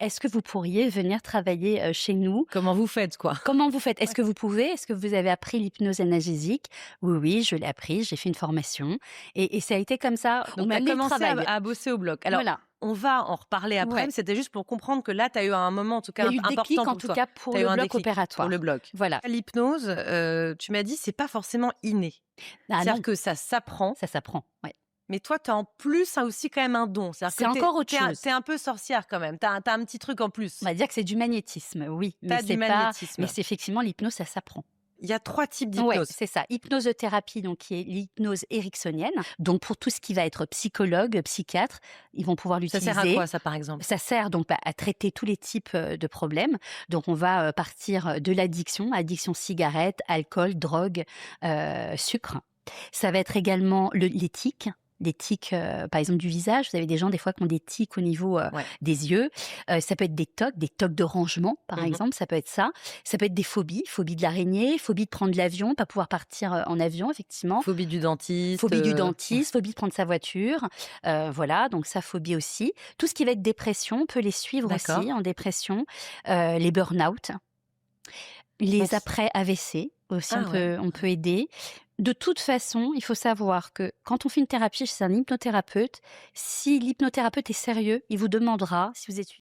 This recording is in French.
est-ce que vous pourriez venir travailler chez nous? Comment vous faites, quoi? Comment vous faites? Est-ce Ouais. que vous pouvez? Est-ce que vous avez appris l'hypnose analgésique? Oui, oui, je l'ai appris, j'ai fait une formation et ça a été comme ça. On Donc m'a tu as amené le commencé à travail. bosser au bloc. Alors, Voilà, on va en reparler après, mais ouais. c'était juste pour comprendre que là, tu as eu un moment, en tout Il y cas, a eu le important déclic en pour tout toi. cas Tu pour as eu le un bloc déclic pour le opératoire. bloc. Voilà. L'hypnose, tu m'as dit, c'est pas forcément inné. Ah C'est-à-dire non, que ça s'apprend, ça s'apprend, ouais. mais toi, tu as en plus aussi quand même un don. C'est-à-dire que C'est encore autre chose. tu un peu sorcière quand même. Tu as un petit truc en On plus. va dire que c'est du magnétisme, oui, Tu mais as du c'est magnétisme. effectivement l'hypnose, ça s'apprend. Il y a 3 types Ouais, d'hypnose. c'est ça. Hypnosothérapie, donc qui est l'hypnose ericksonienne. Donc pour tout ce qui va être psychologue, psychiatre, ils vont pouvoir Ça sert à l'utiliser. quoi, ça, par exemple? Ça sert donc à traiter tous les types de problèmes. Donc on va partir de l'addiction, addiction cigarette, alcool, drogue, sucre. Ça va être également les tics. Des tics, par exemple du visage. Vous avez des gens des fois qui ont des tics au niveau Ouais. des yeux. Ça peut être des tocs de rangement, par Mmh. exemple. Ça peut être ça. Ça peut être des phobies, phobie de l'araignée, phobie de prendre l'avion, pas pouvoir partir en avion, effectivement. Phobie du dentiste, Phobie du ouais. dentiste, phobie de prendre sa voiture, voilà, donc ça, phobie aussi. Tout ce qui va être dépression, on peut les suivre D'accord. aussi en dépression, les burn-out, Donc les c après AVC aussi, ah ouais. on peut aider. De toute façon, il faut savoir que quand on fait une thérapie chez un hypnothérapeute, si l'hypnothérapeute est sérieux, il vous demandera si vous êtes